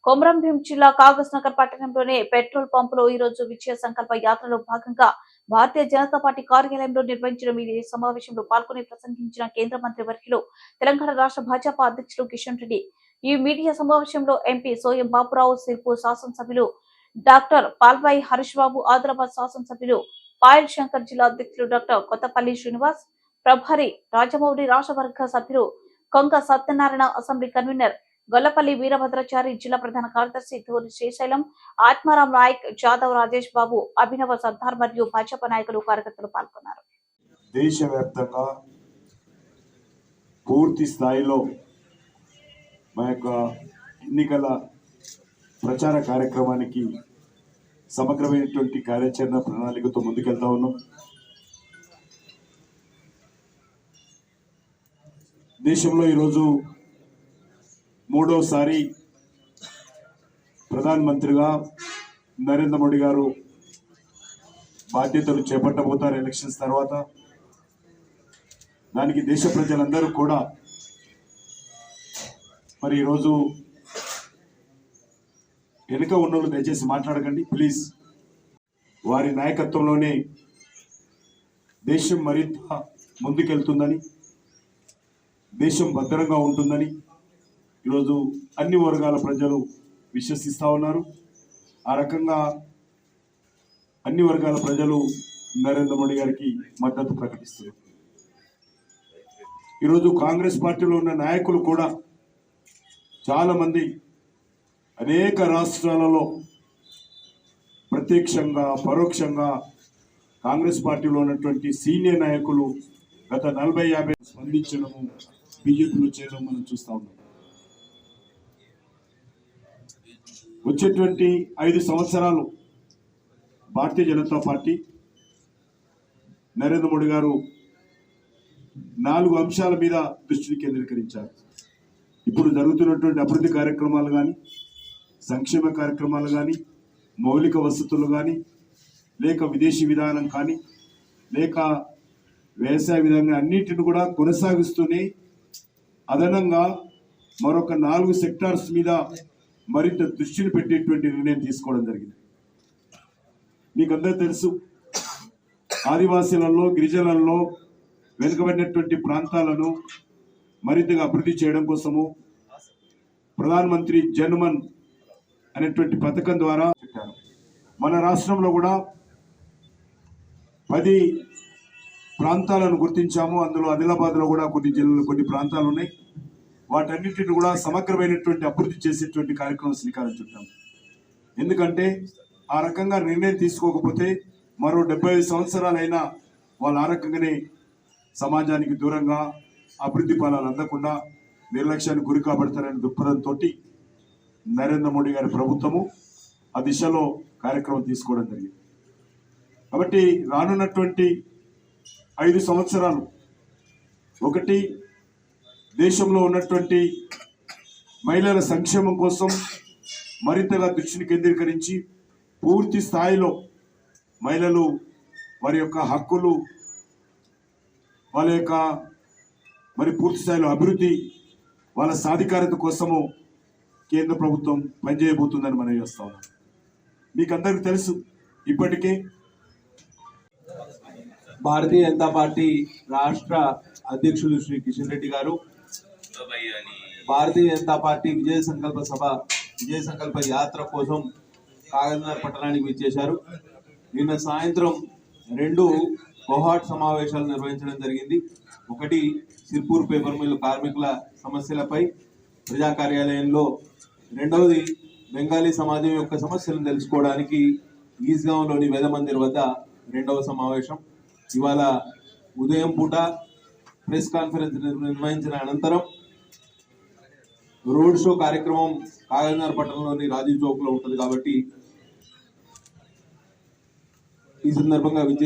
కొమరంభీం జిల్లా కాగజ్ నగర్ పట్టణంలోని పెట్రోల్ పంపులో ఈ రోజు విజయ సంకల్ప యాత్రలో భాగంగా భారతీయ జనతా పార్టీ కార్యాలయంలో నిర్వహించిన మీడియా సమావేశంలో పాల్గొని ప్రసంగించిన కేంద్ర మంత్రి వర్యులు తెలంగాణ రాష్ట్ర భాజపా అధ్యక్షులు కిషన్ రెడ్డి. ఈ మీడియా సమావేశంలో ఎంపీ సోయం బాపురావు, సిర్పూర్ శాసనసభ్యులు డాక్టర్ పాల్వాయి హరీష్ బాబు, ఆదిలాబాద్ శాసనసభ్యులు పాయల్ శంకర్, జిల్లా అధ్యక్షులు డాక్టర్ కొత్తపల్లి శ్రీనివాస్, ప్రభారి రాజమౌళి, రాష్ట్ర వర్గ సభ్యులు కొంగ సత్యనారాయణ, అసెంబ్లీ కన్వీనర్ గొల్లపల్లి వీరభద్రాచారి, జిల్లా ప్రధాన కార్యదర్శి ధూరి శ్రీశైలం, ఆత్మారాం నాయక్, జాదవ్ రాజేష్ బాబు, అభినవ సర్దార్ మరియు భాజపా నాయకులు, కార్యకర్తలు పాల్గొన్నారు. దేశవ్యాప్తంగా పూర్తి స్థాయిలో మా యొక్క ఎన్నికల ప్రచార కార్యక్రమానికి సమగ్రమైనటువంటి కార్యాచరణ ప్రణాళికతో ముందుకెళ్తా ఉన్నాం. దేశంలో ఈరోజు మూడోసారి ప్రధానమంత్రిగా నరేంద్ర మోడీ గారు బాధ్యతలు చేపట్టబోతారు ఎలక్షన్స్ తర్వాత. దానికి దేశ ప్రజలందరూ కూడా మరి ఈరోజు వెనుక ఉన్నోళ్ళు దయచేసి మాట్లాడకండి ప్లీజ్. వారి నాయకత్వంలోనే దేశం మరింత ముందుకెళ్తుందని, దేశం భద్రంగా ఉంటుందని ఈరోజు అన్ని వర్గాల ప్రజలు విశ్వసిస్తూ ఉన్నారు. ఆ రకంగా అన్ని వర్గాల ప్రజలు నరేంద్ర మోడీ గారికి మద్దతు ప్రకటిస్తున్నారు. ఈరోజు కాంగ్రెస్ పార్టీలో ఉన్న నాయకులు కూడా చాలామంది అనేక రాష్ట్రాలలో ప్రత్యక్షంగా పరోక్షంగా కాంగ్రెస్ పార్టీలో ఉన్నటువంటి సీనియర్ నాయకులు గత 40-50 స్పందించడము, బీజేపీలో చేయడం మనం చూస్తూ ఉన్నాం. వచ్చేటువంటి 5 సంవత్సరాలు భారతీయ జనతా పార్టీ నరేంద్ర మోడీ గారు 4 అంశాల మీద దృష్టిని కేంద్రీకరించారు. ఇప్పుడు జరుగుతున్నటువంటి అభివృద్ధి కార్యక్రమాలు కానీ, సంక్షేమ కార్యక్రమాలు కానీ, మౌలిక వసతులు కానీ, లేక విదేశీ విధానం కానీ, లేక వ్యవసాయ విధానం అన్నిటిని కూడా కొనసాగిస్తూనే అదనంగా మరొక 4 సెక్టార్స్ మీద మరింత దృష్టిని పెట్టేటువంటి నిర్ణయం తీసుకోవడం జరిగింది. మీకు అందరూ తెలుసు, ఆదివాసీలలో, గిరిజనులలో, వెనుకబడినటువంటి ప్రాంతాలను మరింతగా అభివృద్ధి చేయడం కోసము ప్రధానమంత్రి జన్మన్ అనేటువంటి పథకం ద్వారా మన రాష్ట్రంలో కూడా 10 ప్రాంతాలను గుర్తించాము. అందులో ఆదిలాబాద్లో కూడా కొన్ని జిల్లాలు, కొన్ని ప్రాంతాలు ఉన్నాయి. వాటన్నిటిని కూడా సమగ్రమైనటువంటి అభివృద్ధి చేసేటువంటి కార్యక్రమం శ్రీకారం చుట్టాం. ఎందుకంటే ఆ రకంగా నిర్ణయం తీసుకోకపోతే మరో 75 సంవత్సరాలైనా వాళ్ళు ఆ రకంగానే సమాజానికి దూరంగా అభివృద్ధి ఫలాలు అందకుండా నిర్లక్ష్యానికి గురి కాబడతారనే దృక్పథంతో నరేంద్ర మోడీ గారి ప్రభుత్వము ఆ దిశలో కార్యక్రమం తీసుకోవడం జరిగింది. కాబట్టి రానున్నటువంటి 5 సంవత్సరాలు, ఒకటి, దేశంలో ఉన్నటువంటి మహిళల సంక్షేమం కోసం మరింతగా దృష్టిని కేంద్రీకరించి పూర్తి స్థాయిలో మహిళలు వారి యొక్క హక్కులు, వాళ్ళ యొక్క మరి పూర్తి స్థాయిలో అభివృద్ధి, వాళ్ళ సాధికారత కోసము కేంద్ర ప్రభుత్వం పనిచేయబోతుందని మనం చేస్తా ఉన్నాం. మీకు అందరికీ తెలుసు, ఇప్పటికే భారతీయ జనతా పార్టీ రాష్ట్ర అధ్యక్షులు శ్రీ కిషన్ రెడ్డి గారు భారతీయ జనతా పార్టీ విజయ సంకల్ప యాత్ర కోసం కాగజ్ నగర్ పట్టణానికి విచ్చేశారు. నిన్న సాయంత్రం 2 కోహాట్ సమావేశాలు నిర్వహించడం జరిగింది. ఒకటి సిర్పూర్ పేపర్ మిల్లు కార్మికుల సమస్యలపై ప్రజా కార్యాలయంలో, రెండవది బెంగాలీ సమాజం యొక్క సమస్యలను తెలుసుకోవడానికి ఈస్గాంలోని వేద మందిర్ వద్ద 2వ సమావేశం. ఇవాళ ఉదయం పూట ప్రెస్ కాన్ఫరెన్స్ నిర్వహించిన అనంతరం రోడ్ షో కార్యక్రమం కాగజ్ నగర్ పట్టణంలోని రాజీవ్ చౌక్ లో ఉంటుంది. కాబట్టి ఈ సందర్భంగా విజయ